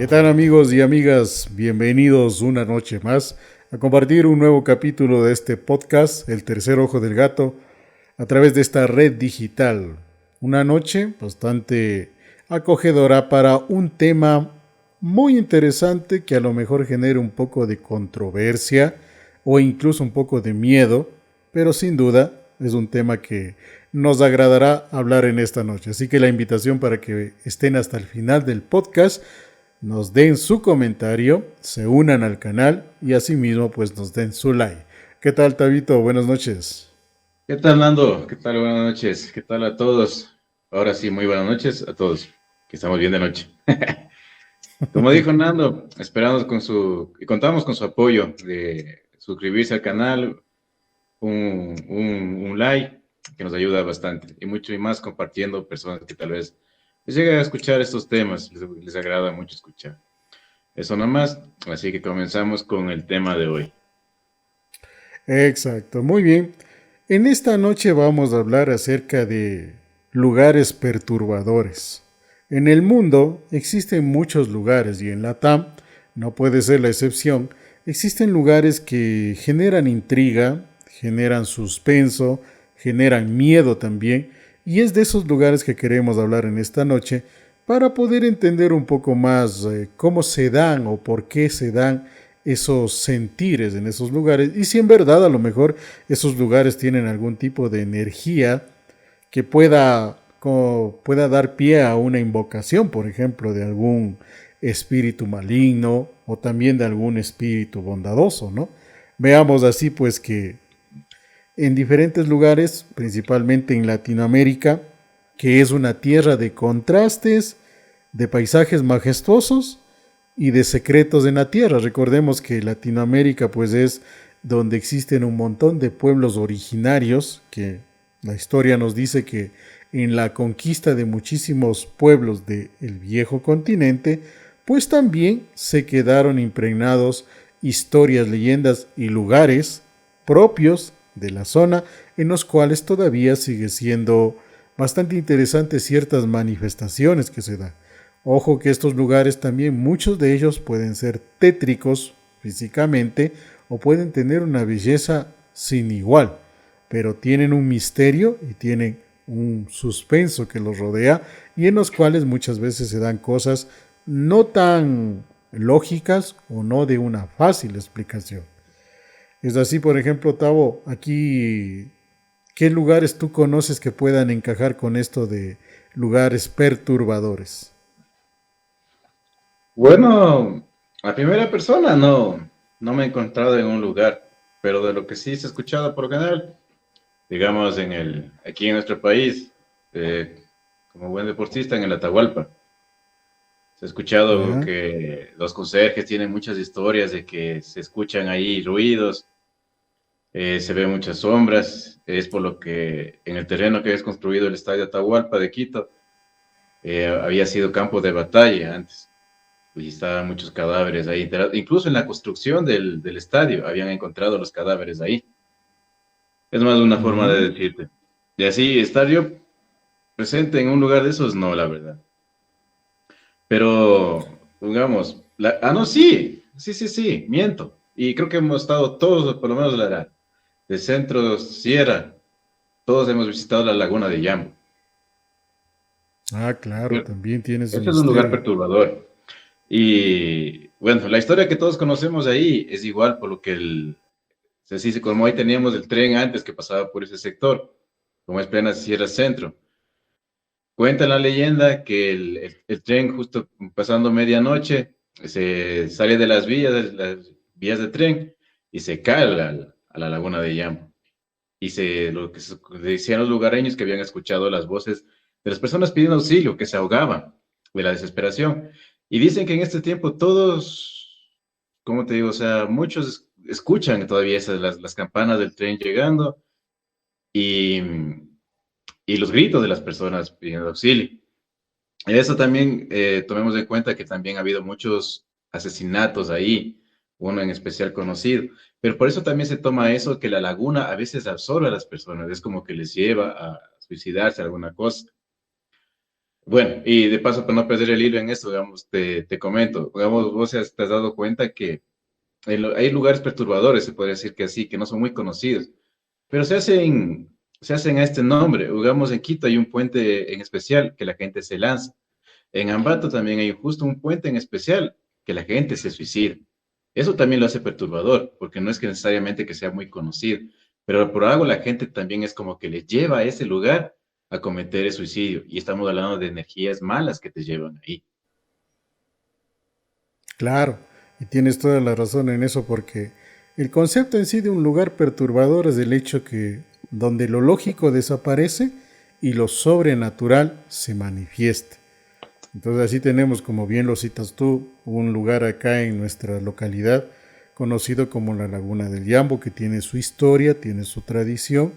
¿Qué tal amigos y amigas? Bienvenidos una noche más a compartir un nuevo capítulo de este podcast, El Tercer Ojo del Gato, a través de esta red digital. Una noche bastante acogedora para un tema muy interesante que a lo mejor genere un poco de controversia o incluso un poco de miedo, pero sin duda es un tema que nos agradará hablar en esta noche. Así que la invitación para que estén hasta el final del podcast, nos den su comentario, se unan al canal y asimismo pues nos den su like. ¿Qué tal, Tabito? Buenas noches. ¿Qué tal, Nando? ¿Qué tal? Buenas noches. ¿Qué tal a todos? Ahora sí, muy buenas noches a todos, que estamos bien de noche. Como dijo Nando, esperamos y contamos con su apoyo de suscribirse al canal, un like, que nos ayuda bastante, y mucho y más compartiendo personas que tal vez les lleguen a escuchar estos temas, les agrada mucho escuchar. Eso nomás, así que comenzamos con el tema de hoy. Exacto, muy bien. En esta noche vamos a hablar acerca de lugares perturbadores. En el mundo existen muchos lugares y en la TAM no puede ser la excepción. Existen lugares que generan intriga, generan suspenso, generan miedo también, y es de esos lugares que queremos hablar en esta noche para poder entender un poco más cómo se dan o por qué se dan esos sentires en esos lugares y si en verdad a lo mejor esos lugares tienen algún tipo de energía que pueda dar pie a una invocación, por ejemplo, de algún espíritu maligno o también de algún espíritu bondadoso, ¿no? Veamos así pues que en diferentes lugares, principalmente en Latinoamérica, que es una tierra de contrastes, de paisajes majestuosos y de secretos en la tierra. Recordemos que Latinoamérica pues es donde existen un montón de pueblos originarios, que la historia nos dice que en la conquista de muchísimos pueblos del viejo continente, pues también se quedaron impregnados historias, leyendas y lugares propios de la zona en los cuales todavía sigue siendo bastante interesante ciertas manifestaciones que se dan. Ojo que estos lugares también, muchos de ellos pueden ser tétricos físicamente o pueden tener una belleza sin igual, pero tienen un misterio y tienen un suspenso que los rodea y en los cuales muchas veces se dan cosas no tan lógicas o no de una fácil explicación. Es así, por ejemplo, Tavo, aquí, ¿qué lugares tú conoces que puedan encajar con esto de lugares perturbadores? Bueno, a primera persona no me he encontrado en un lugar, pero de lo que sí se ha escuchado por lo general, digamos aquí en nuestro país, eh, como buen deportista en el Atahualpa, se ha escuchado ¿Ya? que los conserjes tienen muchas historias de que se escuchan ahí ruidos, se ven muchas sombras, es por lo que en el terreno que es construido el Estadio Atahualpa de Quito, había sido campo de batalla antes. Y estaban muchos cadáveres ahí. Incluso en la construcción del estadio habían encontrado los cadáveres ahí. Es más una forma Ujú. de decirte. Y así, estar yo presente en un lugar de esos, no, la verdad. Pero, digamos, no, sí, miento. Y creo que hemos estado todos, por lo menos de Centro Sierra, todos hemos visitado la laguna de Yambo. Ah, claro, Pero también tiene su ese es un lugar misterio. perturbador. Y bueno, la historia que todos conocemos ahí es igual, por lo que se dice, como ahí teníamos el tren antes que pasaba por ese sector, como es plena Sierra Centro. Cuenta la leyenda que el tren justo pasando medianoche se sale de las vías de tren y se cae a la laguna de Yambo. Y lo que decían los lugareños que habían escuchado las voces de las personas pidiendo auxilio, que se ahogaban de la desesperación. Y dicen que en este tiempo todos, ¿cómo te digo? O sea, muchos escuchan todavía las campanas del tren llegando y, y los gritos de las personas pidiendo auxilio. Y eso también, tomemos en cuenta que también ha habido muchos asesinatos ahí, uno en especial conocido, pero por eso también se toma eso, que la laguna a veces absorbe a las personas, es como que les lleva a suicidarse alguna cosa. Bueno, y de paso, para no perder el hilo en esto, digamos, te comento, digamos, te has dado cuenta que hay lugares perturbadores, se podría decir que así, que no son muy conocidos, pero se hacen a este nombre. Digamos, en Quito hay un puente en especial que la gente se lanza. En Ambato también hay justo un puente en especial que la gente se suicida. Eso también lo hace perturbador, porque no es que necesariamente que sea muy conocido, pero por algo la gente también es como que le lleva a ese lugar a cometer el suicidio. Y estamos hablando de energías malas que te llevan ahí. Claro, y tienes toda la razón en eso porque el concepto en sí de un lugar perturbador es el hecho que donde lo lógico desaparece y lo sobrenatural se manifiesta. Entonces así tenemos, como bien lo citas tú, un lugar acá en nuestra localidad conocido como la Laguna del Yambo, que tiene su historia, tiene su tradición.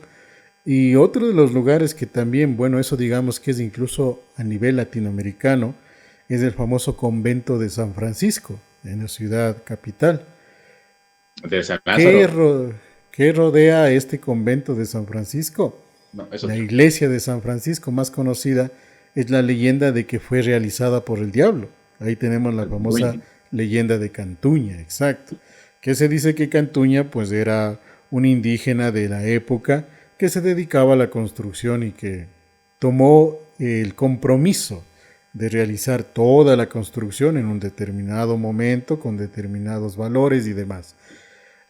Y otro de los lugares que también, bueno, eso digamos que es incluso a nivel latinoamericano, es el famoso convento de San Francisco, en la ciudad capital. De San ¿Qué, Lázaro, ro- ¿Qué rodea este convento de San Francisco? no, es La otro. iglesia de San Francisco más conocida es la leyenda de que fue realizada por el diablo. Ahí tenemos la famosa Uy, leyenda de Cantuña, exacto. Que se dice que Cantuña pues era un indígena de la época que se dedicaba a la construcción y que tomó el compromiso de realizar toda la construcción en un determinado momento con determinados valores y demás,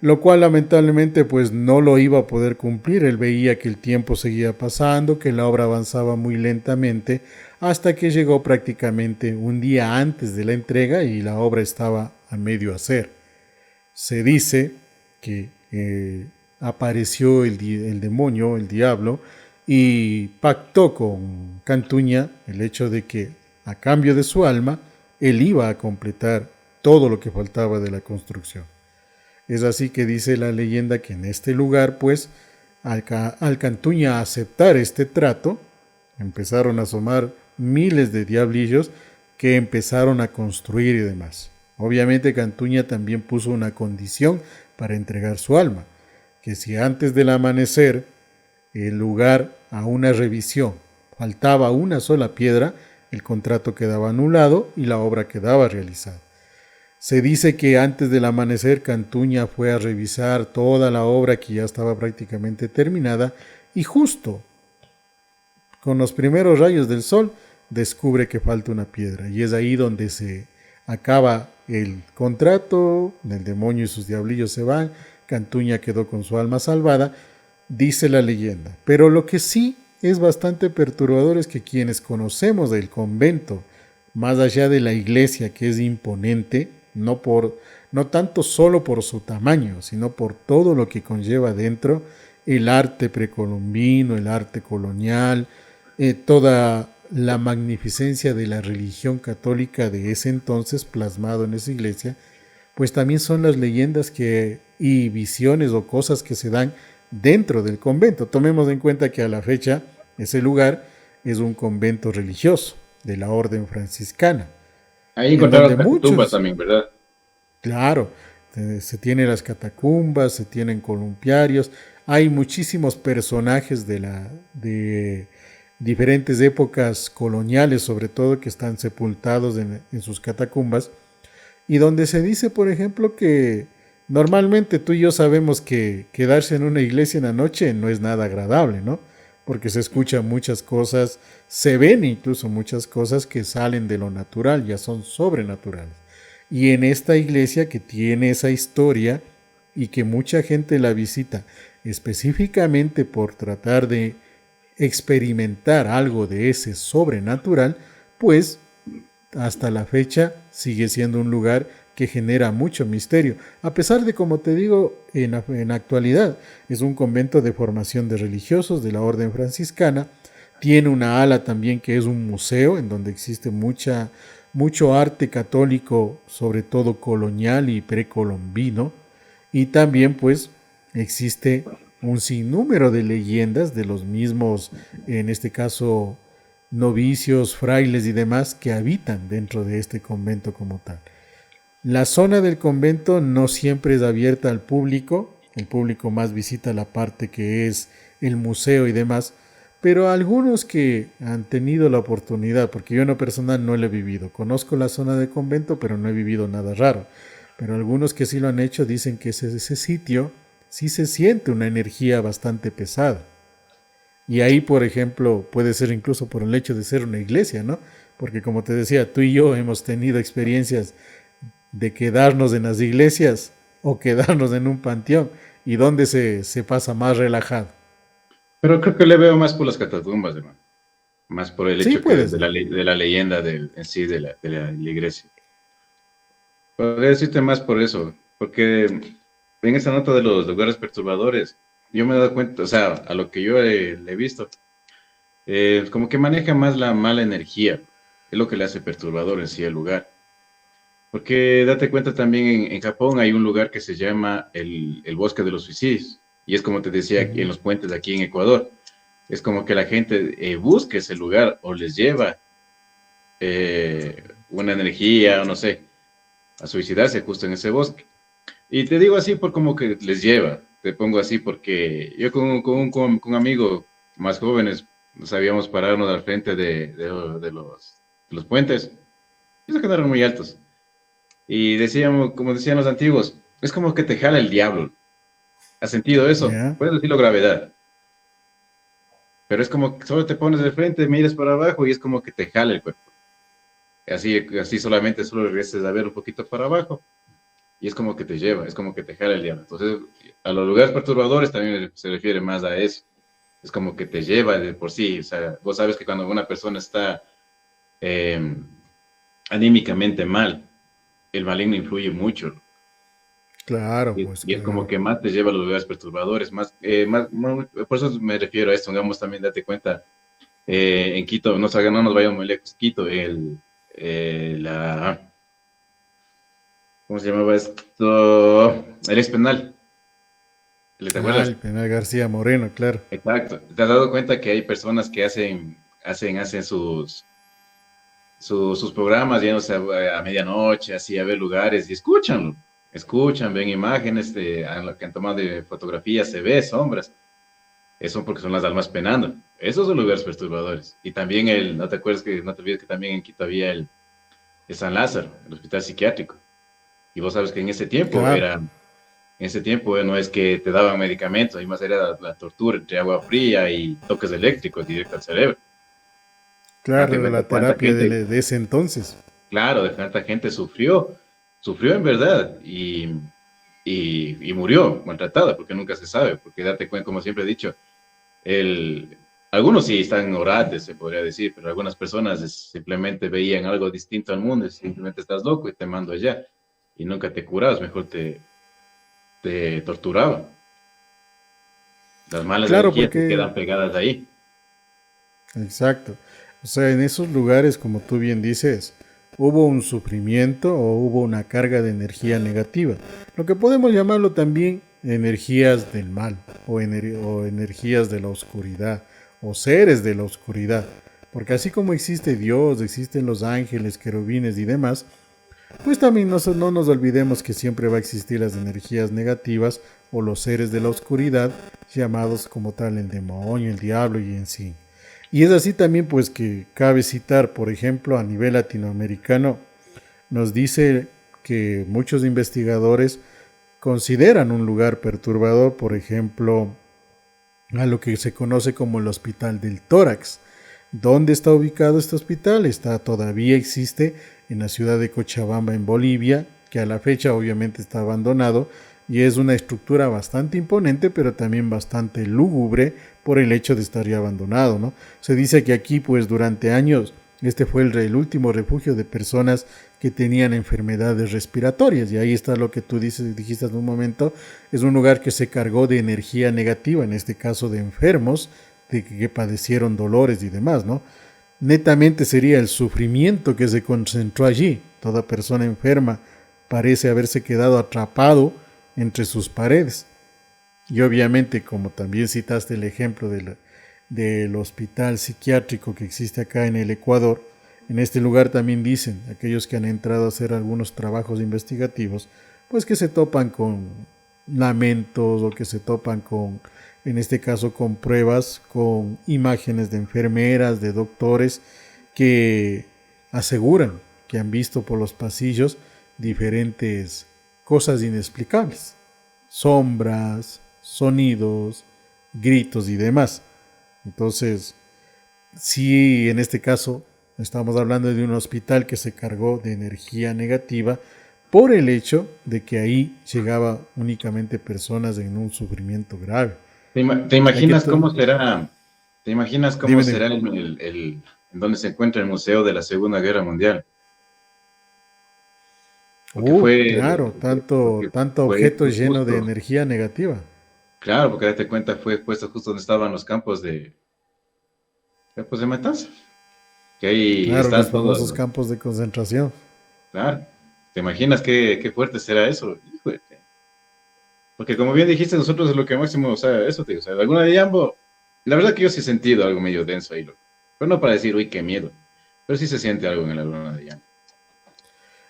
lo cual lamentablemente pues no lo iba a poder cumplir. Él veía que el tiempo seguía pasando, que la obra avanzaba muy lentamente, hasta que llegó prácticamente un día antes de la entrega y la obra estaba a medio hacer. Se dice que apareció el demonio, el diablo, y pactó con Cantuña el hecho de que a cambio de su alma, él iba a completar todo lo que faltaba de la construcción. Es así que dice la leyenda que en este lugar, pues, al Cantuña aceptar este trato, empezaron a asomar miles de diablillos que empezaron a construir y demás. Obviamente Cantuña también puso una condición para entregar su alma, que si antes del amanecer el lugar a una revisión faltaba una sola piedra, el contrato quedaba anulado y la obra quedaba realizada. Se dice que antes del amanecer Cantuña fue a revisar toda la obra que ya estaba prácticamente terminada y justo con los primeros rayos del sol descubre que falta una piedra y es ahí donde se acaba el contrato, el demonio y sus diablillos se van, Cantuña quedó con su alma salvada, dice la leyenda. Pero lo que sí es bastante perturbador es que quienes conocemos del convento, más allá de la iglesia que es imponente, no tanto solo por su tamaño, sino por todo lo que conlleva dentro, el arte precolombino, el arte colonial, toda la magnificencia de la religión católica de ese entonces plasmado en esa iglesia, pues también son las leyendas y visiones o cosas que se dan dentro del convento. Tomemos en cuenta que a la fecha ese lugar es un convento religioso de la orden franciscana, ahí en encontraron donde las catacumbas muchos, también, ¿verdad? claro, se tienen las catacumbas, se tienen columpiarios, hay muchísimos personajes de diferentes épocas coloniales, sobre todo, que están sepultados en sus catacumbas, y donde se dice, por ejemplo, que normalmente tú y yo sabemos que quedarse en una iglesia en la noche no es nada agradable, ¿no? Porque se escuchan muchas cosas, se ven incluso muchas cosas que salen de lo natural, ya son sobrenaturales. Y en esta iglesia que tiene esa historia y que mucha gente la visita específicamente por tratar de experimentar algo de ese sobrenatural, pues hasta la fecha sigue siendo un lugar que genera mucho misterio, a pesar de, como te digo, en actualidad es un convento de formación de religiosos de la orden franciscana, tiene una ala también que es un museo en donde existe mucho arte católico, sobre todo colonial y precolombino, y también pues existe un sinnúmero de leyendas de los mismos, en este caso, novicios, frailes y demás que habitan dentro de este convento como tal. La zona del convento no siempre es abierta al público, el público más visita la parte que es el museo y demás, Pero algunos que han tenido la oportunidad, porque yo en lo personal no lo he vivido, conozco la zona de convento, pero no he vivido nada raro. Pero algunos que sí lo han hecho dicen que ese sitio sí se siente una energía bastante pesada. Y ahí, por ejemplo, puede ser incluso por el hecho de ser una iglesia, ¿no? Porque como te decía, tú y yo hemos tenido experiencias de quedarnos en las iglesias o quedarnos en un panteón y donde se pasa más relajado. Pero creo que le veo más por las catacumbas, hermano. Más por el Sí, hecho que puede de ser. de la leyenda en sí de la iglesia. Podría decirte más por eso, porque en esa nota de los lugares perturbadores, yo me he dado cuenta, o sea, a lo que yo le he visto, como que maneja más la mala energía, es lo que le hace perturbador en sí el lugar. Porque date cuenta también en Japón hay un lugar que se llama el Bosque de los Suicidios, y es como te decía en Ujú. los puentes aquí en Ecuador, es como que la gente busca ese lugar o les lleva una energía, o no sé, a suicidarse justo en ese bosque. Y te digo así por como que les lleva, te pongo así porque yo con un amigo más jóvenes sabíamos pararnos al frente de los puentes, y se quedaron muy altos. Y decíamos, como decían los antiguos, es como que te jala el diablo. ¿Has sentido eso? Ya, Puedes decirlo gravedad, pero es como que solo te pones de frente, miras para abajo y es como que te jala el cuerpo. Así solamente solo regreses a ver un poquito para abajo y es como que te lleva, es como que te jala el diablo. Entonces, a los lugares perturbadores también se refiere más a eso. Es como que te lleva de por sí. O sea, vos sabes que cuando una persona está eh, anímicamente mal, el maligno influye mucho. claro, pues Y es como claro. que más te lleva a los lugares perturbadores. Por eso me refiero a esto. Digamos, también date cuenta, en Quito, no nos vayamos muy lejos. Quito, la, ¿cómo se llamaba esto? El ex penal. ¿Te Ah, acuerdas? el penal García Moreno, claro. Exacto. ¿Te has dado cuenta que hay personas que hacen sus programas yéndose a medianoche, así a ver lugares y escuchan, ven imágenes a lo que han tomado de fotografías, se ve sombras. Eso porque son las almas penando. Esos son lugares perturbadores. Y también no te olvides que también en Quito había el San Lázaro, el hospital psiquiátrico. Y vos sabes que Claro, en ese tiempo no es que te daban medicamentos, ahí más era la tortura entre agua fría y toques eléctricos directo al cerebro. claro, Date era cuenta la cuánta terapia gente, de ese entonces. claro, de tanta gente sufrió en verdad y murió maltratada, porque nunca se sabe, porque date cuenta, como siempre he dicho, el, algunos sí están orates, se podría decir, pero algunas personas simplemente veían algo distinto al mundo, y simplemente estás loco y te mando allá, y nunca te curabas, mejor te torturaban. Las malas Claro, energías se porque, quedan pegadas ahí. exacto. O sea, en esos lugares, como tú bien dices, hubo un sufrimiento o hubo una carga de energía negativa. Lo que podemos llamarlo también energías del mal o energías de la oscuridad o seres de la oscuridad. Porque así como existe Dios, existen los ángeles, querubines y demás, pues también no nos olvidemos que siempre va a existir las energías negativas o los seres de la oscuridad, llamados como tal el demonio, el diablo y en sí. Y es así también pues que cabe citar, por ejemplo, a nivel latinoamericano, nos dice que muchos investigadores consideran un lugar perturbador, por ejemplo, a lo que se conoce como el Hospital del Tórax. ¿Dónde está ubicado este hospital? Todavía existe en la ciudad de Cochabamba, en Bolivia, que a la fecha obviamente está abandonado y es una estructura bastante imponente, pero también bastante lúgubre por el hecho de estar ya abandonado, ¿no? Se dice que aquí, pues durante años, este fue el último refugio de personas que tenían enfermedades respiratorias. Y ahí está lo que tú dijiste hace un momento. Es un lugar que se cargó de energía negativa, en este caso de enfermos, de que padecieron dolores y demás, ¿no? Netamente sería el sufrimiento que se concentró allí. Toda persona enferma parece haberse quedado atrapado entre sus paredes. Y obviamente, como también citaste el ejemplo del hospital psiquiátrico que existe acá en el Ecuador, en este lugar también dicen, aquellos que han entrado a hacer algunos trabajos investigativos, pues que se topan con lamentos o que se topan con en este caso con pruebas, con imágenes de enfermeras, de doctores que aseguran que han visto por los pasillos diferentes cosas inexplicables, sombras, sonidos, gritos y demás. Entonces, sí, en este caso estamos hablando de un hospital que se cargó de energía negativa por el hecho de que ahí llegaba únicamente personas en un sufrimiento grave. ¿Te Hay que imaginas cómo será? ¿Te imaginas cómo dime, dime. será en donde se encuentra el Museo de la Segunda Guerra Mundial? Porque Claro, porque tanto fue objeto lleno de justo, energía negativa. claro, porque date cuenta, fue puesto justo donde estaban los campos de matanza, que ahí Claro, los están famosos todos, campos de concentración. claro. ¿Te imaginas qué fuerte será eso? Híjole. Porque como bien dijiste, nosotros es lo que máximo, o sea, eso te digo, o sea, la Laguna de Yambo, la verdad que yo sí he sentido algo medio denso ahí, loco. Pero no para decir, uy, qué miedo, pero sí se siente algo en la Laguna de Yambo.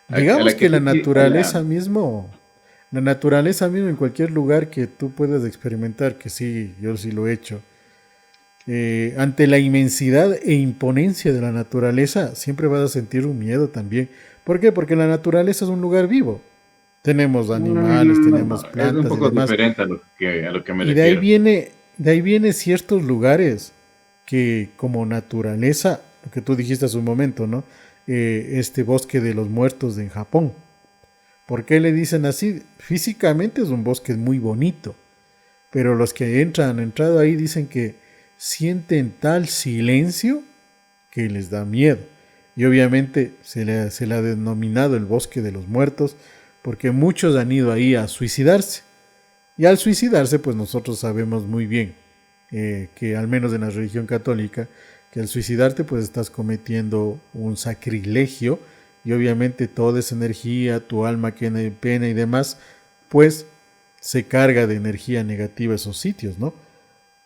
A Digamos la que que sí, sí, a la... la naturaleza mismo en cualquier lugar que tú puedas experimentar, que sí, yo sí lo he hecho, ante la inmensidad e imponencia de la naturaleza, siempre vas a sentir un miedo también. ¿Por qué? Porque la naturaleza es un lugar vivo. Tenemos animales, tenemos Es un plantas y poco demás. diferente a lo que me Y de ahí refiero. viene, de ahí viene ciertos lugares que como naturaleza, lo que tú dijiste hace un momento, ¿no? Este bosque de los muertos en Japón. ¿Por qué le dicen así? Físicamente es un bosque muy bonito, pero los que han entrado ahí dicen que sienten tal silencio que les da miedo. Y obviamente se le ha denominado el bosque de los muertos porque muchos han ido ahí a suicidarse. Y al suicidarse, pues nosotros sabemos muy bien que al menos en la religión católica, que al suicidarte pues estás cometiendo un sacrilegio y obviamente toda esa energía, tu alma que en pena y demás, pues se carga de energía negativa esos sitios, ¿no?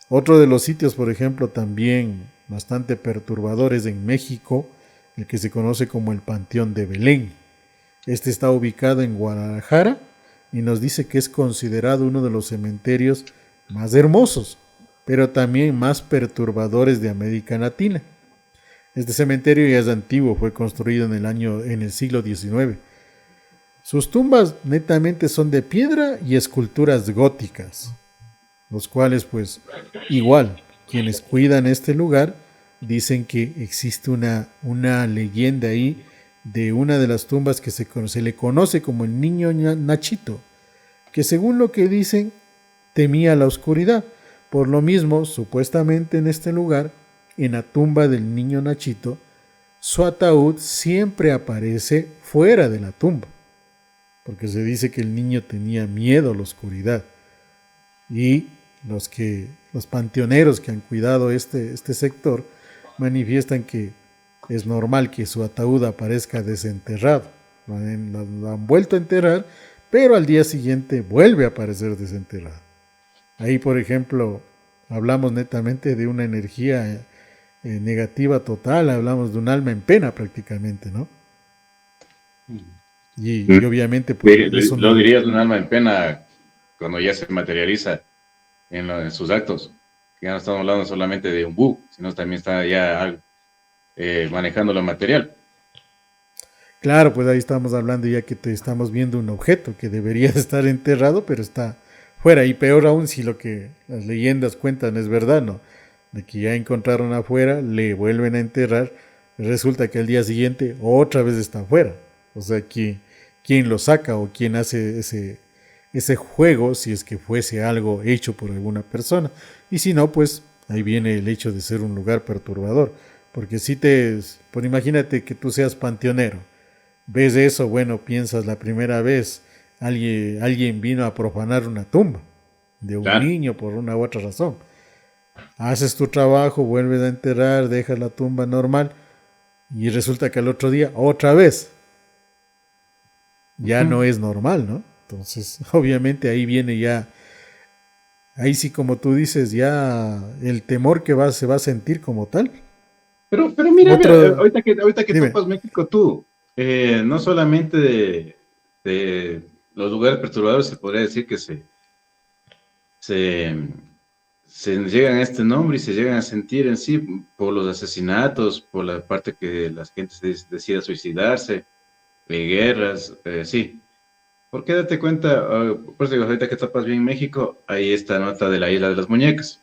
Otro de los sitios, por ejemplo, también bastante perturbadores en México, el que se conoce como el Panteón de Belén. Este está ubicado en Guadalajara y nos dice que es considerado uno de los cementerios más hermosos, pero también más perturbadores de América Latina. Este cementerio ya es antiguo, fue construido en el siglo XIX. Sus tumbas netamente son de piedra y esculturas góticas, los cuales pues igual quienes cuidan este lugar dicen que existe una leyenda ahí de una de las tumbas que se le conoce como el niño Nachito, que según lo que dicen temía la oscuridad. Por lo mismo, supuestamente en este lugar, en la tumba del niño Nachito, su ataúd siempre aparece fuera de la tumba, porque se dice que el niño tenía miedo a la oscuridad. Y los panteoneros que han cuidado este sector manifiestan que es normal que su ataúd aparezca desenterrado. Lo han vuelto a enterrar, pero al día siguiente vuelve a aparecer desenterrado. Ahí, por ejemplo, hablamos netamente de una energía negativa total, hablamos de un alma en pena prácticamente, ¿no? Y obviamente, pues eso Lo no. dirías un alma en pena cuando ya se materializa en sus actos. Que ya no estamos hablando solamente de un bug, sino también está ya manejando lo material. Claro, pues ahí estamos hablando ya que estamos viendo un objeto que debería estar enterrado, pero está fuera. Y peor aún si lo que las leyendas cuentan es verdad, ¿no? De que ya encontraron afuera, le vuelven a enterrar, resulta que al día siguiente otra vez está afuera. O sea, quién lo saca o quién hace ese juego, si es que fuese algo hecho por alguna persona. Y si no, pues ahí viene el hecho de ser un lugar perturbador. Porque si por imagínate que tú seas panteonero, ves eso, bueno, piensas la primera vez, alguien vino a profanar una tumba de un Claro. niño por una u otra razón. Haces tu trabajo, vuelves a enterrar, dejas la tumba normal y resulta que al otro día otra vez ya no es normal, ¿no? Entonces, obviamente ahí viene ya, ahí sí como tú dices, ya el temor que se va a sentir como tal. Pero mira, Otro, ahorita que dime. topas México tú, no solamente de los lugares perturbadores se podría decir que se se llegan a este nombre y se llegan a sentir en sí por los asesinatos, por la parte que la gente decida suicidarse, de guerras, sí. Porque date cuenta, por eso digo, ahorita que tapas bien México, hay esta nota de la isla de las muñecas,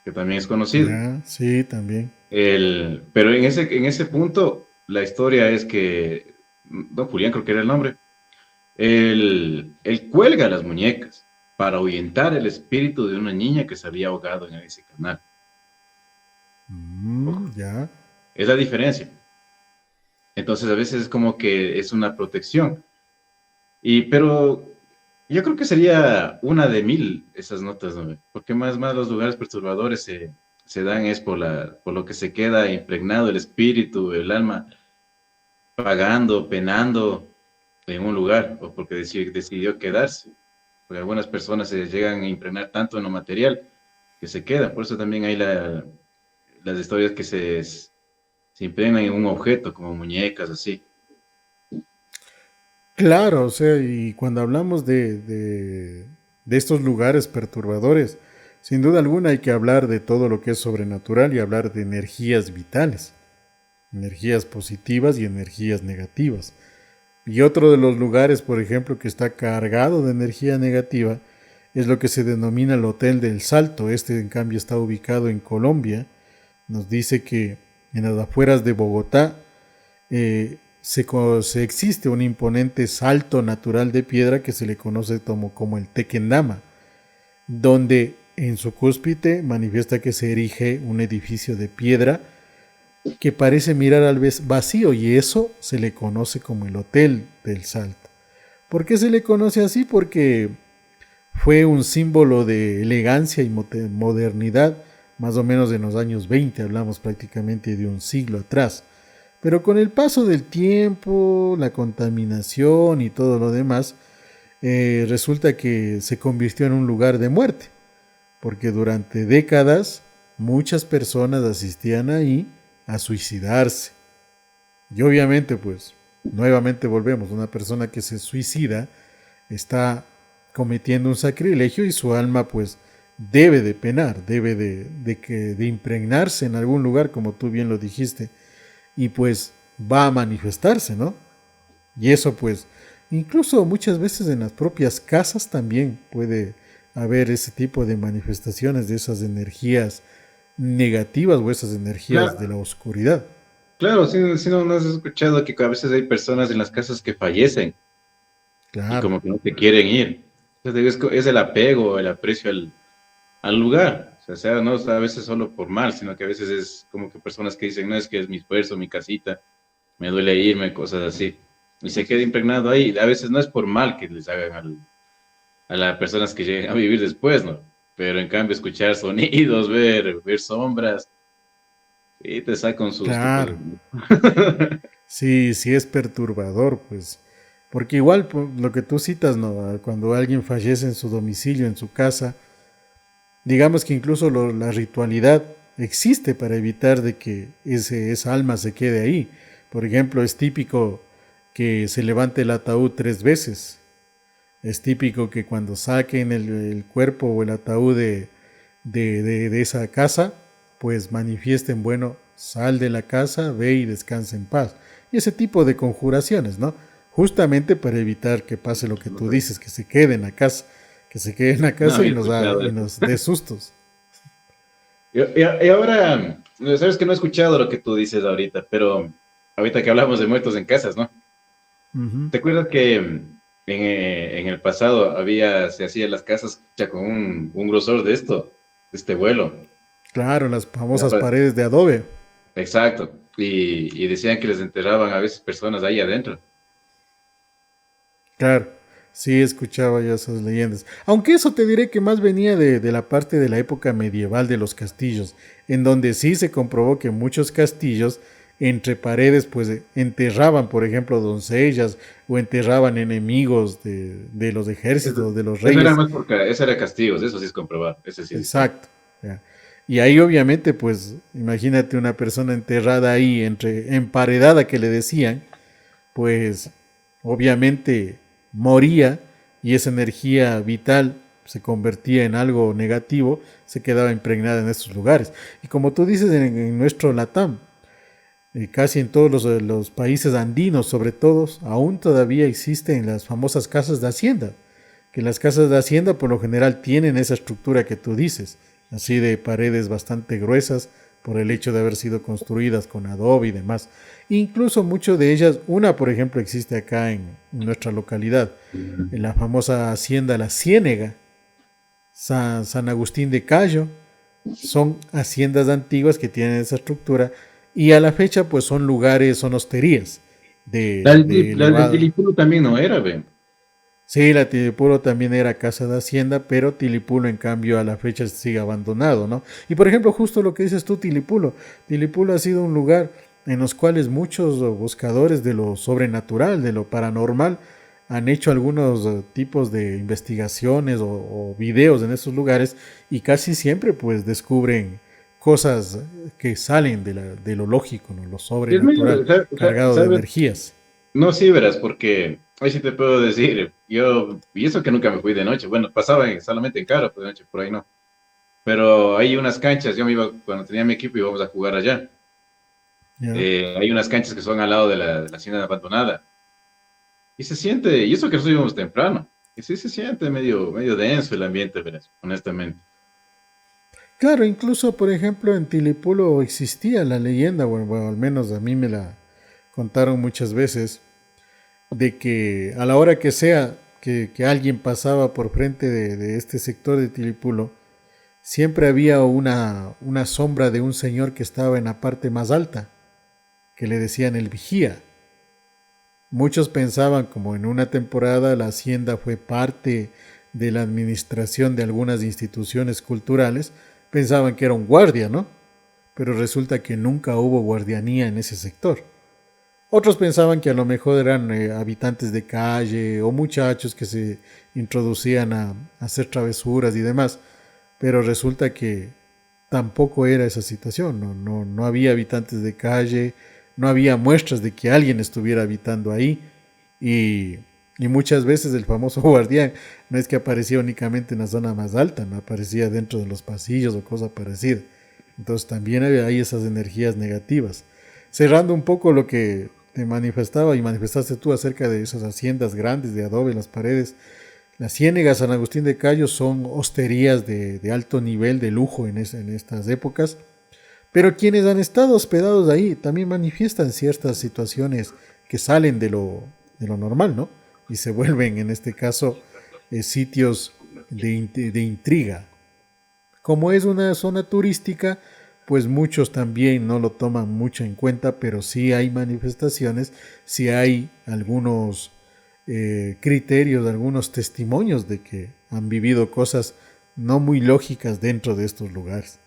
que también es conocido. Ya, sí, también. Pero en ese punto, la historia es que, don Julián creo que era el nombre, él cuelga las muñecas para ahuyentar el espíritu de una niña que se había ahogado en ese canal. Ojo, Ya. es la diferencia. Entonces a veces es como que es una protección. Pero yo creo que sería una de mil esas notas, ¿no? Porque más los lugares perturbadores se dan es por lo que se queda impregnado el espíritu, el alma, pagando, penando en un lugar, o porque decidió quedarse. Porque algunas personas se llegan a impregnar tanto en lo material que se quedan. Por eso también hay las historias que se impregnan en un objeto, como muñecas, así. Claro, o sea, y cuando hablamos de estos lugares perturbadores, sin duda alguna hay que hablar de todo lo que es sobrenatural y hablar de energías vitales, energías positivas y energías negativas. Y otro de los lugares, por ejemplo, que está cargado de energía negativa, es lo que se denomina el Hotel del Salto. Este, en cambio, está ubicado en Colombia. Nos dice que en las afueras de Bogotá se existe un imponente salto natural de piedra que se le conoce como el Tequendama, donde en su cúspide manifiesta que se erige un edificio de piedra que parece mirar al vacío, y eso se le conoce como el Hotel del Salto. ¿Por qué se le conoce así? Porque fue un símbolo de elegancia y modernidad más o menos en los años 20, hablamos prácticamente de un siglo atrás. Pero con el paso del tiempo, la contaminación y todo lo demás, resulta que se convirtió en un lugar de muerte, porque durante décadas muchas personas asistían ahí a suicidarse. Y obviamente, pues, nuevamente volvemos, una persona que se suicida está cometiendo un sacrilegio y su alma, pues, debe de penar, debe de impregnarse en algún lugar, como tú bien lo dijiste, y pues va a manifestarse, ¿no? Y eso, pues, incluso muchas veces en las propias casas también puede haber ese tipo de manifestaciones de esas energías negativas o esas energías de Claro, la oscuridad. claro, si no has escuchado que a veces hay personas en las casas que fallecen y Claro. como que no te quieren ir. Entonces, es el apego, el aprecio al lugar. O sea, no a veces solo por mal, sino que a veces es como que personas que dicen, no, es que es mi esfuerzo, mi casita, me duele irme, cosas así. Y se queda impregnado ahí. A veces no es por mal que les hagan a las personas que lleguen a vivir después, ¿no? Pero en cambio, escuchar sonidos, ver sombras, sí, te saca un susto, pues. Claro. Sí, sí es perturbador, pues. Porque igual lo que tú citas, ¿no? Cuando alguien fallece en su domicilio, en su casa, digamos que incluso la ritualidad existe para evitar de que esa alma se quede ahí. Por ejemplo, es típico que se levante el ataúd 3 veces. Es típico que cuando saquen el cuerpo o el ataúd de esa casa, pues manifiesten, bueno, sal de la casa, ve y descansa en paz. Y ese tipo de conjuraciones, ¿no? Justamente para evitar que pase lo que tú dices, que se quede en la casa, que se quede en la No casa había escuchado y eso. nos dé sustos. Y ahora, sabes que no he escuchado lo que tú dices ahorita, pero ahorita que hablamos de muertos en casas, ¿no? Ujú. ¿Te acuerdas que en el pasado se hacían las casas ya con un grosor de este vuelo? Claro, las Era famosas paredes de adobe. Exacto. Y decían que les enterraban a veces personas ahí adentro. Claro, sí escuchaba yo esas leyendas. Aunque eso te diré que más venía de la parte de la época medieval de los castillos, en donde sí se comprobó que muchos castillos entre paredes pues enterraban, por ejemplo, doncellas o enterraban enemigos de los Eso, ejércitos, de los eso era reyes. más porque, eso era castigos, eso sí es comprobado, ese sí está. Exacto. Ya. Y ahí obviamente pues imagínate una persona enterrada ahí, entre emparedada que le decían, pues obviamente moría y esa energía vital se convertía en algo negativo, se quedaba impregnada en estos lugares. Y como tú dices, en nuestro Latam, casi en todos los países andinos, sobre todo, aún todavía existen las famosas casas de hacienda, que las casas de hacienda por lo general tienen esa estructura que tú dices, así de paredes bastante gruesas por el hecho de haber sido construidas con adobe y demás. Incluso muchas de ellas, una por ejemplo existe acá en nuestra localidad, en la famosa hacienda La Ciénega, San Agustín de Cayo, son haciendas antiguas que tienen esa estructura y a la fecha pues son lugares, son hosterías de La de elevada. Tilipulo también no era, ve. Sí, la Tilipulo también era casa de hacienda, pero Tilipulo en cambio a la fecha sigue abandonado, ¿no? Y por ejemplo, justo lo que dices tú, Tilipulo ha sido un lugar en los cuales muchos buscadores de lo sobrenatural, de lo paranormal, han hecho algunos tipos de investigaciones o videos en esos lugares y casi siempre pues descubren cosas que salen de lo lógico, ¿no? Lo Y es medio, sobrenatural, cargado de ¿sabes? energías. No, sí, verás, porque ahí sí te puedo decir, yo, y eso que nunca me fui de noche, bueno, pasaba solamente en Cara, pues de noche por ahí no, pero hay unas canchas, yo me iba, cuando tenía mi equipo íbamos a jugar allá. ¿Ya? Hay unas canchas que son al lado de la hacienda abandonada, y se siente, y eso que nosotros íbamos temprano, y sí se siente medio denso el ambiente, verás, honestamente. Claro, incluso por ejemplo en Tilipulo existía la leyenda, bueno, al menos a mí me la contaron muchas veces, de que a la hora que sea que alguien pasaba por frente de este sector de Tilipulo, siempre había una sombra de un señor que estaba en la parte más alta, que le decían el vigía. Muchos pensaban, como en una temporada la hacienda fue parte de la administración de algunas instituciones culturales, pensaban que era un guardia, ¿no? Pero resulta que nunca hubo guardianía en ese sector. Otros pensaban que a lo mejor eran habitantes de calle o muchachos que se introducían a hacer travesuras y demás, pero resulta que tampoco era esa situación, no había habitantes de calle, no había muestras de que alguien estuviera habitando ahí y, y muchas veces el famoso guardián no es que aparecía únicamente en la zona más alta, no aparecía dentro de los pasillos o cosa parecida. Entonces también hay esas energías negativas. Cerrando un poco lo que te manifestaba y manifestaste tú acerca de esas haciendas grandes de adobe en las paredes, las Ciénegas San Agustín de Cayo son hosterías de alto nivel de lujo en estas épocas, pero quienes han estado hospedados ahí también manifiestan ciertas situaciones que salen de lo normal, ¿no? Y se vuelven, en este caso, sitios de intriga. Como es una zona turística, pues muchos también no lo toman mucho en cuenta, pero sí hay manifestaciones, sí hay algunos criterios, algunos testimonios de que han vivido cosas no muy lógicas dentro de estos lugares.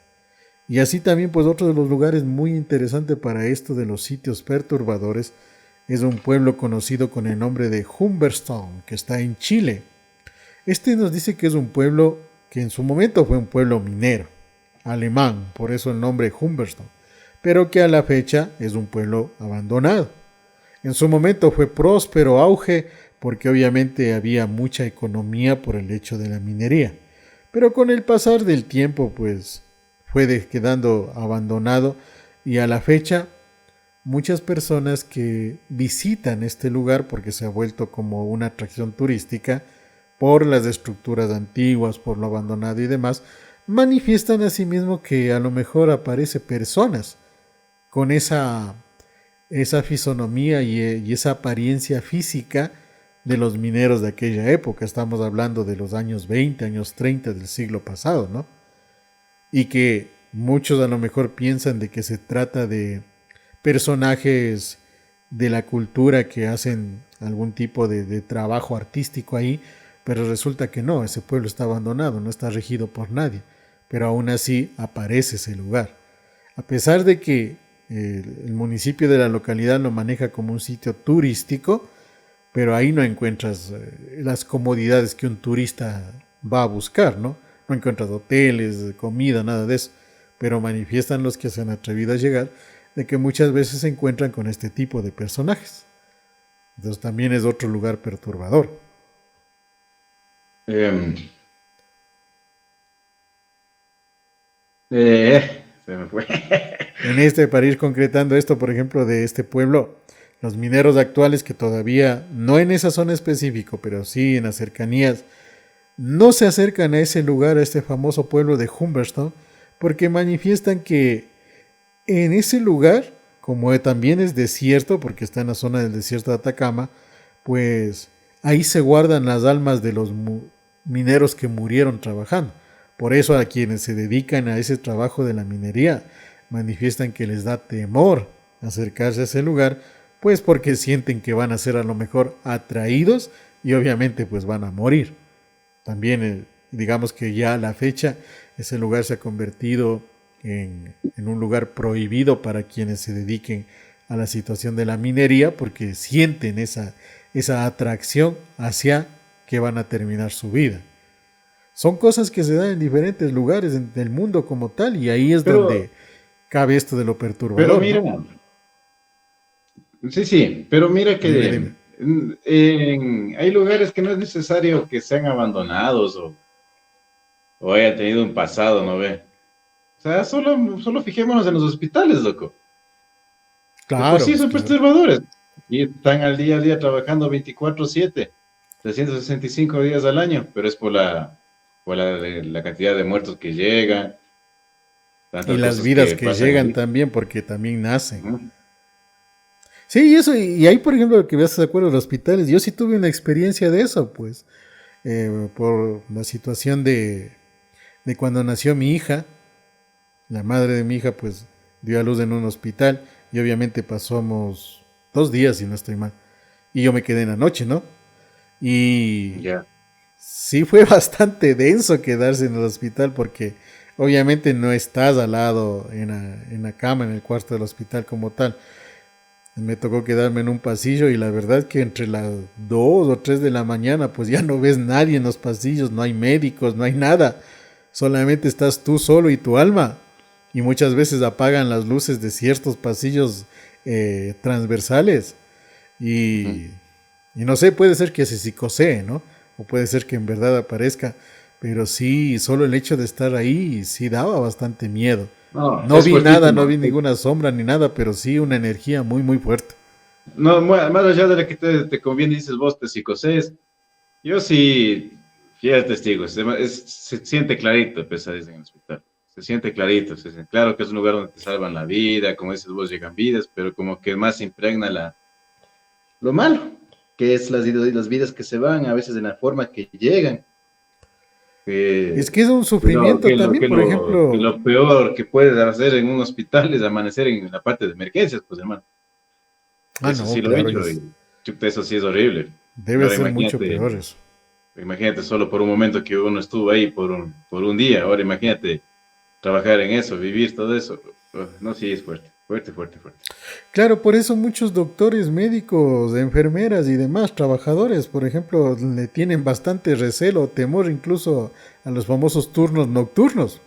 Y así también, pues otro de los lugares muy interesante para esto de los sitios perturbadores es un pueblo conocido con el nombre de Humberstone, que está en Chile. Este nos dice que es un pueblo que en su momento fue un pueblo minero, alemán, por eso el nombre Humberstone, pero que a la fecha es un pueblo abandonado. En su momento fue próspero auge porque obviamente había mucha economía por el hecho de la minería, pero con el pasar del tiempo pues fue quedando abandonado y a la fecha muchas personas que visitan este lugar porque se ha vuelto como una atracción turística por las estructuras antiguas, por lo abandonado y demás, manifiestan asimismo que a lo mejor aparece personas con esa fisonomía y esa apariencia física de los mineros de aquella época. Estamos hablando de los años 20, años 30 del siglo pasado, ¿no? Y que muchos a lo mejor piensan de que se trata de personajes de la cultura que hacen algún tipo de trabajo artístico ahí, pero resulta que no, ese pueblo está abandonado, no está regido por nadie, pero aún así aparece ese lugar. A pesar de que el municipio de la localidad lo maneja como un sitio turístico, pero ahí no encuentras las comodidades que un turista va a buscar, ¿no? No encuentras hoteles, comida, nada de eso, pero manifiestan los que se han atrevido a llegar de que muchas veces se encuentran con este tipo de personajes. Entonces también es otro lugar perturbador. Em, Se me fue. Para ir concretando esto, por ejemplo, de este pueblo, los mineros actuales que todavía, no en esa zona específica, pero sí en las cercanías, no se acercan a ese lugar, a este famoso pueblo de Humberstone, porque manifiestan que en ese lugar, como también es desierto, porque está en la zona del desierto de Atacama, pues ahí se guardan las almas de los mineros que murieron trabajando. Por eso a quienes se dedican a ese trabajo de la minería manifiestan que les da temor acercarse a ese lugar, pues porque sienten que van a ser a lo mejor atraídos y obviamente pues van a morir. También digamos que ya a la fecha ese lugar se ha convertido en un lugar prohibido para quienes se dediquen a la situación de la minería porque sienten esa atracción hacia que van a terminar su vida. Son cosas que se dan en diferentes lugares del mundo como tal y ahí es Pero, donde cabe esto de lo pero perturbador, mira, ¿no? sí, sí, pero mira Dime, que dime. hay lugares que no es necesario que sean abandonados o hayan tenido un pasado, ¿no ve? O sea, solo fijémonos en los hospitales, loco. De por Claro, sí pues son claro. perturbadores. Y están al día a día trabajando 24/7, 365 días al año, pero es por la cantidad de muertos que llegan, Y tantas las cosas vidas que que pasan llegan ahí. también, porque también nacen. Ujú. Sí, y eso, y ahí, por ejemplo, lo que veas de acuerdo a los hospitales, yo sí tuve una experiencia de eso, pues, por la situación de cuando nació mi hija, la madre de mi hija, pues, dio a luz en un hospital, y obviamente pasamos 2 días, si no estoy mal, y yo me quedé en la noche, ¿no? Y Ya. sí fue bastante denso quedarse en el hospital, porque obviamente no estás al lado en la cama, en el cuarto del hospital como tal. Me tocó quedarme en un pasillo y la verdad que entre las 2 o 3 de la mañana pues ya no ves nadie en los pasillos, no hay médicos, no hay nada. Solamente estás tú solo y tu alma. Y muchas veces apagan las luces de ciertos pasillos transversales. Ujú. Y, y no sé, puede ser que se psicosee, ¿no? O puede ser que en verdad aparezca. Pero sí, solo el hecho de estar ahí sí daba bastante miedo. No, No es vi nada, no vi fuertísimo. ninguna sombra ni nada, pero sí una energía muy, muy fuerte. No, más allá de la que te conviene, dices vos, te psicosees. Yo sí, fiel testigo, se siente clarito, pesadez en el hospital. Se siente clarito, claro que es un lugar donde te salvan la vida, como dices vos, llegan vidas, pero como que más impregna lo malo, que es las vidas que se van, a veces de la forma que llegan. Es Que, que es un que lo, sufrimiento que lo, también, que por lo, que ejemplo. lo peor que puedes hacer en un hospital es amanecer en la parte de emergencias, pues hermano. Ah, Eso no, sí lo he claro, hecho y chuta, eso sí es horrible. debe Ahora ser mucho peor imagínate. eso. Imagínate solo por un momento que uno estuvo ahí por un día. Ahora imagínate trabajar en eso, vivir todo eso. No, sí, es fuerte, fuerte, fuerte, fuerte. Claro, por eso muchos doctores, médicos, enfermeras y demás trabajadores, por ejemplo, le tienen bastante recelo, temor incluso a los famosos turnos nocturnos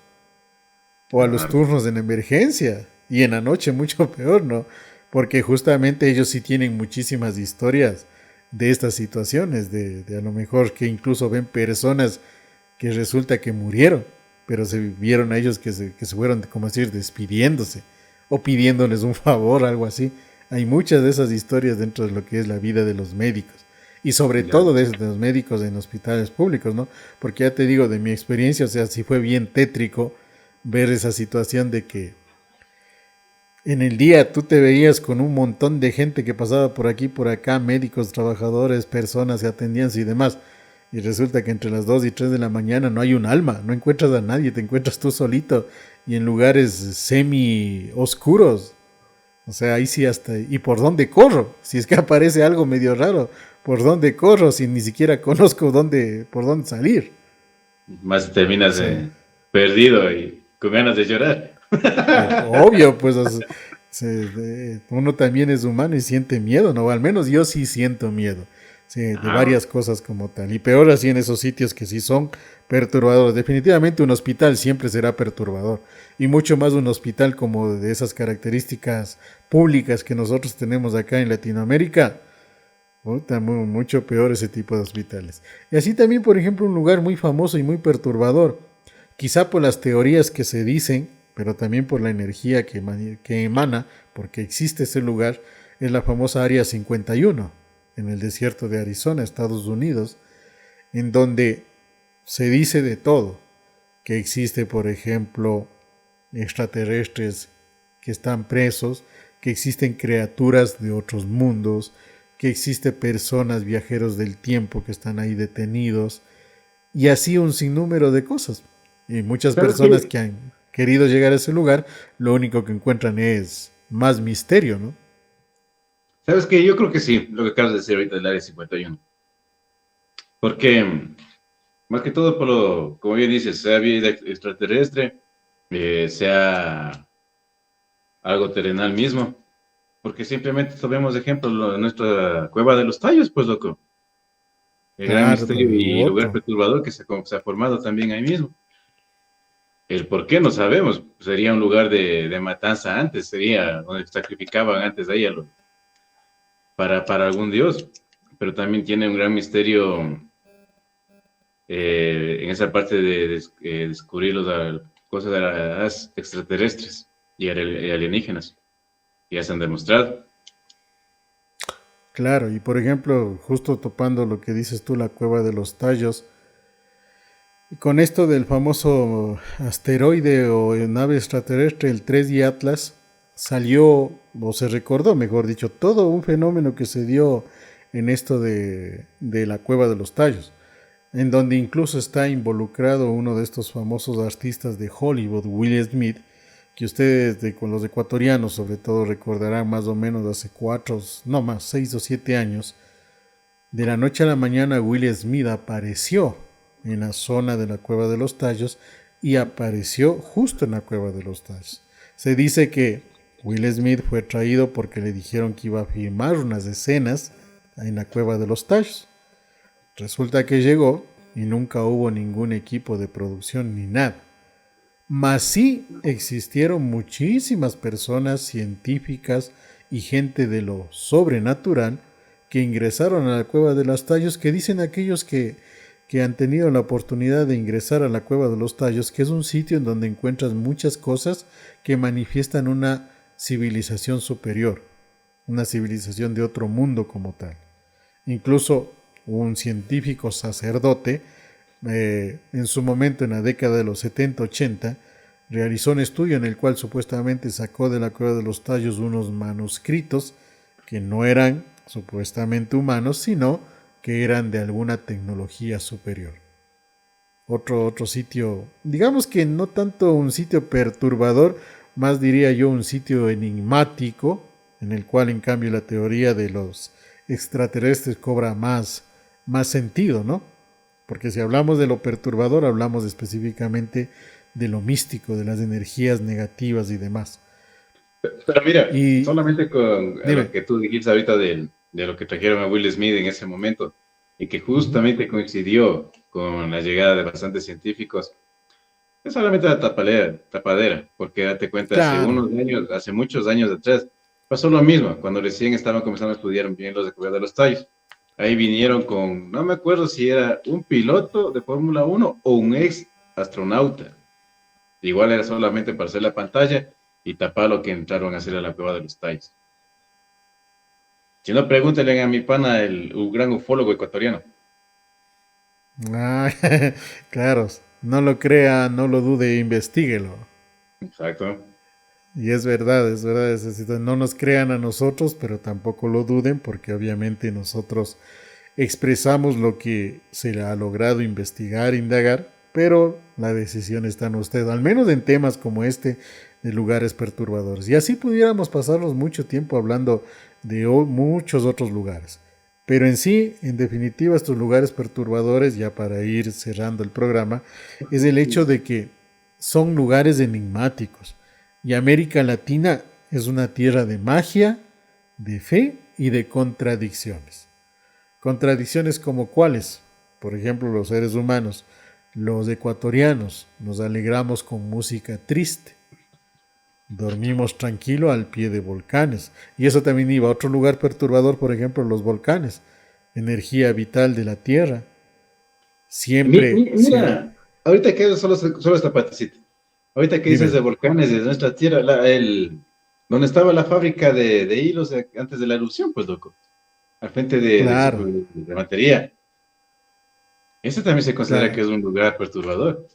o a los Claro, turnos en emergencia y en la noche mucho peor, ¿no? Porque justamente ellos sí tienen muchísimas historias de estas situaciones, de a lo mejor que incluso ven personas que resulta que murieron, pero se vieron a ellos que se fueron, como decir, despidiéndose o pidiéndoles un favor, algo así. Hay muchas de esas historias dentro de lo que es la vida de los médicos y sobre ya. todo de los médicos en hospitales públicos, ¿no? Porque ya te digo, de mi experiencia, o sea, sí fue bien tétrico ver esa situación de que en el día tú te veías con un montón de gente que pasaba por aquí, por acá, médicos, trabajadores, personas que atendían y demás. Y resulta que entre las 2 y 3 de la mañana no hay un alma, no encuentras a nadie, te encuentras tú solito y en lugares semi oscuros. O sea, ahí sí hasta... ¿Y por dónde corro? Si es que aparece algo medio raro, ¿por dónde corro si ni siquiera conozco por dónde salir? Más O terminas sea, perdido y con ganas de llorar. obvio, pues uno también es humano y siente miedo, ¿no? Al menos yo sí siento miedo, sí, de Ah, varias cosas como tal. Y peor así en esos sitios que sí son perturbadores. Definitivamente un hospital siempre será perturbador. Y mucho más un hospital como de esas características públicas que nosotros tenemos acá en Latinoamérica. Puta, mucho peor ese tipo de hospitales. Y así también, por ejemplo, un lugar muy famoso y muy perturbador. quizá por las teorías que se dicen, pero también por la energía que emana, porque existe ese lugar, es la famosa Área 51, en el desierto de Arizona, Estados Unidos, en donde se dice de todo, que existe, por ejemplo, extraterrestres que están presos, que existen criaturas de otros mundos, que existen personas, viajeros del tiempo que están ahí detenidos, y así un sinnúmero de cosas. Y muchas ¿Sabes personas qué? que han querido llegar a ese lugar, lo único que encuentran es más misterio, ¿no? ¿Sabes qué? Yo creo que sí, lo que acabas de decir ahorita del Área 51. Porque, más que todo, como bien dices, sea vida extraterrestre, sea algo terrenal mismo. Porque simplemente tomemos de ejemplo nuestra cueva de los Tallos, pues loco. El gran Claro, misterio y lugar otro. perturbador que se ha formado también ahí mismo. El por qué no sabemos. Sería un lugar de matanza antes, sería donde sacrificaban antes de ahí para algún dios. Pero también tiene un gran misterio en esa parte de descubrir las cosas de las extraterrestres y alienígenas. Ya se han demostrado. Claro, y por ejemplo, justo topando lo que dices tú, la cueva de los tallos, con esto del famoso asteroide o nave extraterrestre, el 3D Atlas, salió, o se recordó, mejor dicho, todo un fenómeno que se dio en esto de la cueva de los tallos, en donde incluso está involucrado uno de estos famosos artistas de Hollywood, Will Smith, que ustedes con los ecuatorianos sobre todo recordarán más o menos hace 4, no más, 6 o 7 años, de la noche a la mañana Will Smith apareció en la zona de la Cueva de los Tallos y apareció justo en la Cueva de los Tallos. Se dice que Will Smith fue traído porque le dijeron que iba a filmar unas escenas en la Cueva de los Tallos. Resulta que llegó y nunca hubo ningún equipo de producción ni nada. Mas sí existieron muchísimas personas científicas y gente de lo sobrenatural que ingresaron a la cueva de los tallos, que dicen aquellos que han tenido la oportunidad de ingresar a la cueva de los tallos, que es un sitio en donde encuentras muchas cosas que manifiestan una civilización superior, una civilización de otro mundo como tal. Incluso un científico sacerdote en su momento, en la década de los 70-80, realizó un estudio en el cual supuestamente sacó de la cueva de los tallos unos manuscritos que no eran supuestamente humanos, sino que eran de alguna tecnología superior. Otro sitio, digamos que no tanto un sitio perturbador, más diría yo un sitio enigmático, en el cual en cambio la teoría de los extraterrestres cobra más sentido, ¿no? Porque si hablamos de lo perturbador, hablamos específicamente de lo místico, de las energías negativas y demás. Pero mira, Y solamente con lo dime, que tú dijiste ahorita de lo que trajeron a Will Smith en ese momento, y que uh-huh, justamente coincidió con la llegada de bastantes científicos, es solamente la tapadera, porque date cuenta, claro, hace muchos años atrás, pasó lo mismo, cuando recién estaban comenzando a estudiar bien los de Cueva de los Tallos. Ahí vinieron con, no me acuerdo si era un piloto de Fórmula 1 o un ex astronauta. Igual era solamente para hacer la pantalla y tapar lo que entraron a hacer a la Cueva de los Tallos. Si no, pregúntenle a mi pana, el gran ufólogo ecuatoriano. ah, claro, no lo crea, no lo dude, investiguelo. Exacto. Y es verdad, es decir, no nos crean a nosotros, pero tampoco lo duden, porque obviamente nosotros expresamos lo que se le ha logrado investigar, indagar, pero la decisión está en usted, al menos en temas como este de lugares perturbadores. Y así pudiéramos pasarnos mucho tiempo hablando de muchos otros lugares. Pero en sí, en definitiva, estos lugares perturbadores, ya para ir cerrando el programa, es el hecho de que son lugares enigmáticos. Y América Latina es una tierra de magia, de fe y de contradicciones. Contradicciones como cuáles, por ejemplo, los seres humanos, los ecuatorianos, nos alegramos con música triste, dormimos tranquilo al pie de volcanes. Y eso también iba a otro lugar perturbador, por ejemplo, los volcanes, energía vital de la tierra. Siempre, Mira, ahorita que solo esta partecita. Ahorita que dices Dime. de volcanes de nuestra tierra, donde estaba la fábrica de hilos antes de la erupción, pues loco, al frente Claro, de batería. Ese también se considera que claro. es un lugar perturbador.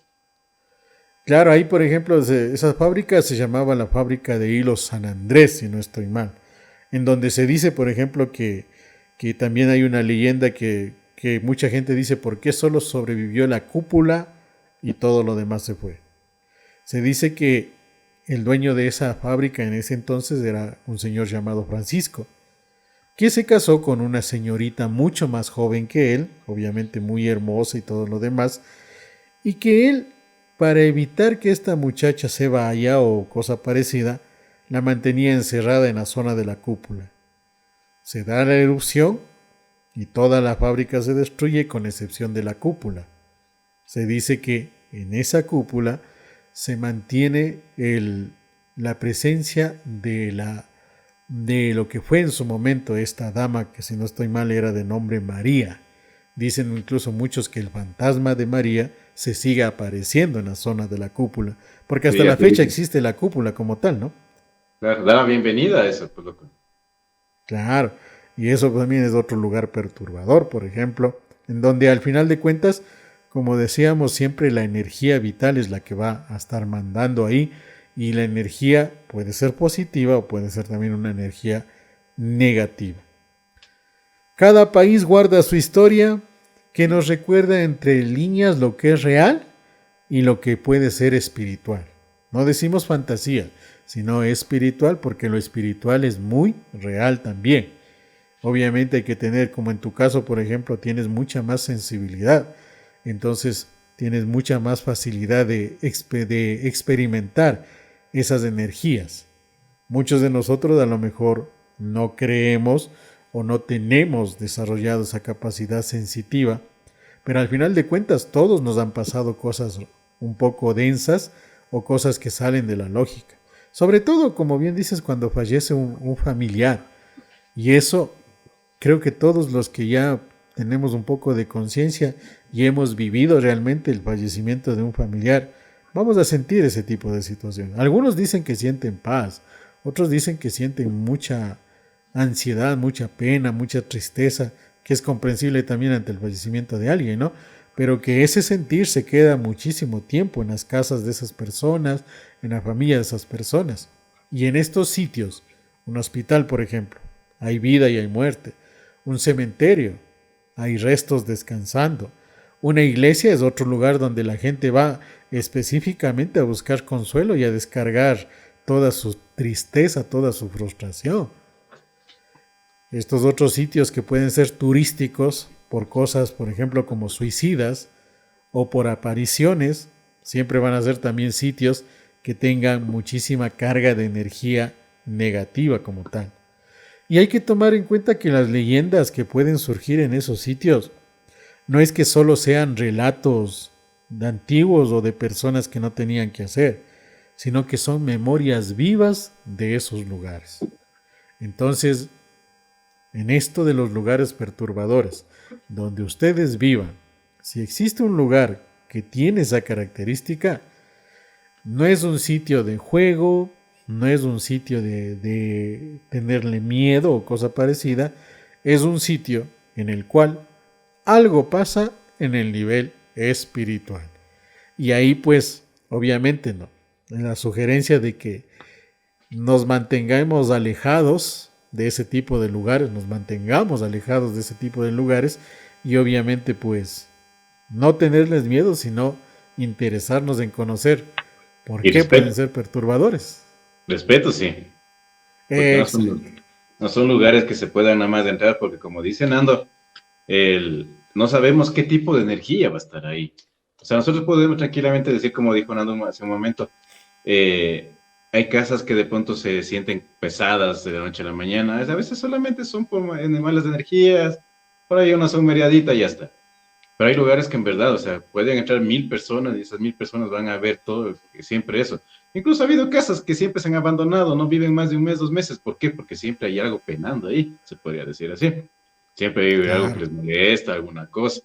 Claro, ahí por ejemplo, esa fábrica se llamaba la fábrica de hilos San Andrés, si no estoy mal, en donde se dice, por ejemplo, que también hay una leyenda que mucha gente dice por qué solo sobrevivió la cúpula y todo lo demás se fue. Se dice que el dueño de esa fábrica en ese entonces era un señor llamado Francisco, que se casó con una señorita mucho más joven que él, obviamente muy hermosa y todo lo demás, y que él, para evitar que esta muchacha se vaya o cosa parecida, la mantenía encerrada en la zona de la cúpula. Se da la erupción y toda la fábrica se destruye con excepción de la cúpula. Se dice que en esa cúpula se mantiene la presencia de lo que fue en su momento esta dama, que si no estoy mal era de nombre María. Dicen incluso muchos que el fantasma de María se sigue apareciendo en la zona de la cúpula, porque hasta Sí, la así fecha dicen. existe la cúpula como tal, ¿no? Claro, da la bienvenida a eso, pues loco. Claro, y eso también es otro lugar perturbador, por ejemplo, en donde al final de cuentas, como decíamos, siempre la energía vital es la que va a estar mandando ahí, y la energía puede ser positiva o puede ser también una energía negativa. Cada país guarda su historia que nos recuerda entre líneas lo que es real y lo que puede ser espiritual. No decimos fantasía, sino espiritual, porque lo espiritual es muy real también. Obviamente hay que tener, como en tu caso, por ejemplo, tienes mucha más sensibilidad, entonces tienes mucha más facilidad de experimentar esas energías. Muchos de nosotros a lo mejor no creemos o no tenemos desarrollado esa capacidad sensitiva, pero al final de cuentas todos nos han pasado cosas un poco densas o cosas que salen de la lógica. Sobre todo, como bien dices, cuando fallece un familiar. Y eso creo que todos los que ya tenemos un poco de conciencia y hemos vivido realmente el fallecimiento de un familiar, vamos a sentir ese tipo de situación. Algunos dicen que sienten paz, otros dicen que sienten mucha ansiedad, mucha pena, mucha tristeza, que es comprensible también ante el fallecimiento de alguien, ¿no? Pero que ese sentir se queda muchísimo tiempo en las casas de esas personas, en la familia de esas personas. Y en estos sitios, un hospital, por ejemplo, hay vida y hay muerte. Un cementerio, hay restos descansando. Una iglesia es otro lugar donde la gente va específicamente a buscar consuelo y a descargar toda su tristeza, toda su frustración. Estos otros sitios que pueden ser turísticos por cosas, por ejemplo, como suicidas o por apariciones, siempre van a ser también sitios que tengan muchísima carga de energía negativa como tal. Y hay que tomar en cuenta que las leyendas que pueden surgir en esos sitios no es que solo sean relatos de antiguos o de personas que no tenían que hacer, sino que son memorias vivas de esos lugares. Entonces, en esto de los lugares perturbadores, donde ustedes vivan, si existe un lugar que tiene esa característica, no es un sitio de juego, no es un sitio de tenerle miedo o cosa parecida, es un sitio en el cual algo pasa en el nivel espiritual. Y ahí pues, obviamente no, la sugerencia de que nos mantengamos alejados de ese tipo de lugares, nos mantengamos alejados de ese tipo de lugares y obviamente pues no tenerles miedo, sino interesarnos en conocer por Y qué pueden respeto, ser perturbadores. respeto, sí, porque Excelente. no son lugares que se puedan nada más entrar, porque como dice Nando, no sabemos qué tipo de energía va a estar ahí. O sea, nosotros podemos tranquilamente decir, como dijo Nando hace un momento, eh, hay casas que de pronto se sienten pesadas de la noche a la mañana. A veces solamente son por animales de energías, por ahí una sumeriadita y ya está. Pero hay lugares que en verdad, o sea, pueden entrar 1000 personas y esas 1000 personas van a ver todo, siempre eso. Incluso ha habido casas que siempre se han abandonado, no viven más de un mes, 2 meses. ¿Por qué? Porque siempre hay algo penando ahí, se podría decir así. Siempre hay algo que Claro. les molesta, alguna cosa.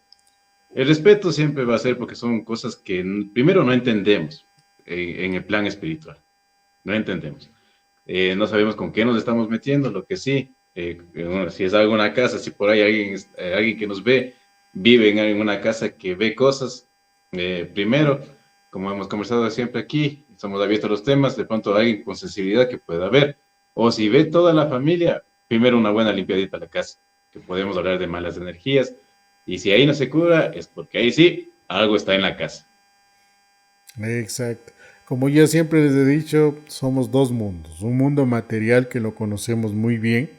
El respeto siempre va a ser porque son cosas que primero no entendemos en el plan espiritual. No entendemos. No sabemos con qué nos estamos metiendo, lo que sí, bueno, si es algo en una casa, si por ahí alguien que nos ve, vive en una casa que ve cosas, primero, como hemos conversado siempre aquí, estamos abiertos a los temas, de pronto alguien con sensibilidad que pueda ver, o si ve toda la familia, primero una buena limpiadita a la casa, que podemos hablar de malas energías, y si ahí no se cura, es porque ahí sí, algo está en la casa. Exacto. Como ya siempre les he dicho, somos dos mundos. Un mundo material que lo conocemos muy bien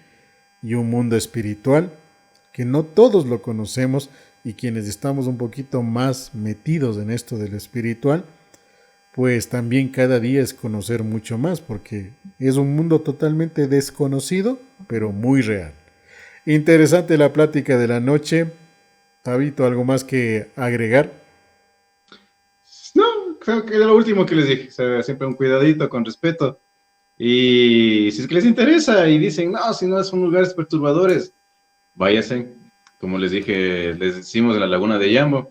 y un mundo espiritual que no todos lo conocemos y quienes estamos un poquito más metidos en esto del espiritual, pues también cada día es conocer mucho más porque es un mundo totalmente desconocido, pero muy real. Interesante la plática de la noche. Tabito, ¿algo más que agregar? No, creo que era lo último que les dije, o sea, siempre un cuidadito, con respeto. Y si es que les interesa y dicen, no, si no son lugares perturbadores, váyanse. Como les dije, les decimos en la laguna de Yambo,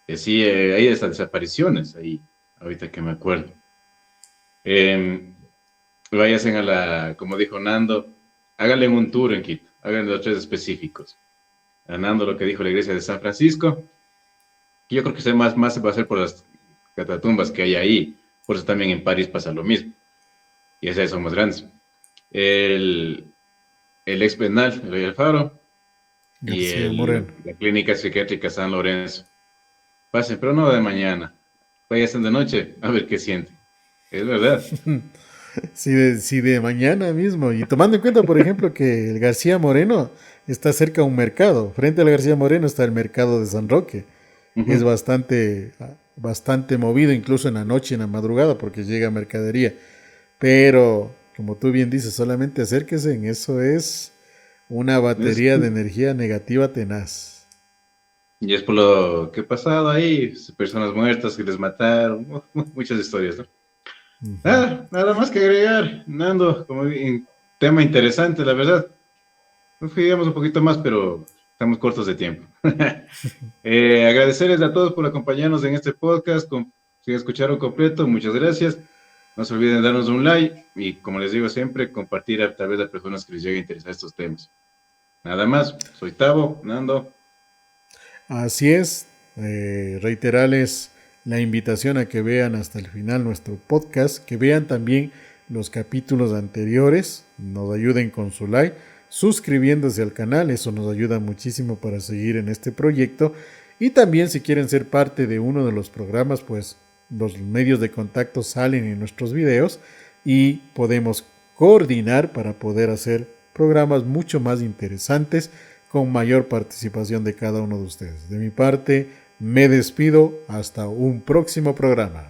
que sí, hay estas desapariciones ahí, ahorita que me acuerdo. Eh, váyanse a como dijo Nando, háganle un tour en Quito, háganle los tres específicos. A Nando lo que dijo la iglesia de San Francisco, que yo creo que más se va a hacer por las catatumbas que hay ahí, por eso también en París pasa lo mismo, y esas son más grandes. El, el ex penal, el Rey Alfaro, y García Moreno. la clínica psiquiátrica San Lorenzo. Pasen, pero no de mañana. Vayan de noche a ver qué sienten. Es verdad. Si de mañana mismo. Y tomando en cuenta, por ejemplo, que el García Moreno está cerca a un mercado. Frente al García Moreno está el mercado de San Roque. Es Ujú. bastante movido, incluso en la noche, en la madrugada, porque llega mercadería. Pero, como tú bien dices, solamente acérquese. Eso es una Es- batería de energía negativa tenaz. y es por lo que ha pasado ahí. Personas muertas que les mataron. Muchas historias, ¿no? Ujú. Nada más que agregar, Nando, como un tema interesante, la verdad. Nos fijamos un poquito más, pero estamos cortos de tiempo. Agradecerles a todos por acompañarnos en este podcast. Si escucharon completo, muchas gracias. No se olviden de darnos un like y, como les digo siempre, compartir a través de personas que les llegue a interesar estos temas. Nada más, soy Tavo, Nando. Así es, reiterarles la invitación a que vean hasta el final nuestro podcast, que vean también los capítulos anteriores, nos ayuden con su like, suscribiéndose al canal, eso nos ayuda muchísimo para seguir en este proyecto. Y también si quieren ser parte de uno de los programas, pues los medios de contacto salen en nuestros videos y podemos coordinar para poder hacer programas mucho más interesantes con mayor participación de cada uno de ustedes. De mi parte, me despido hasta un próximo programa.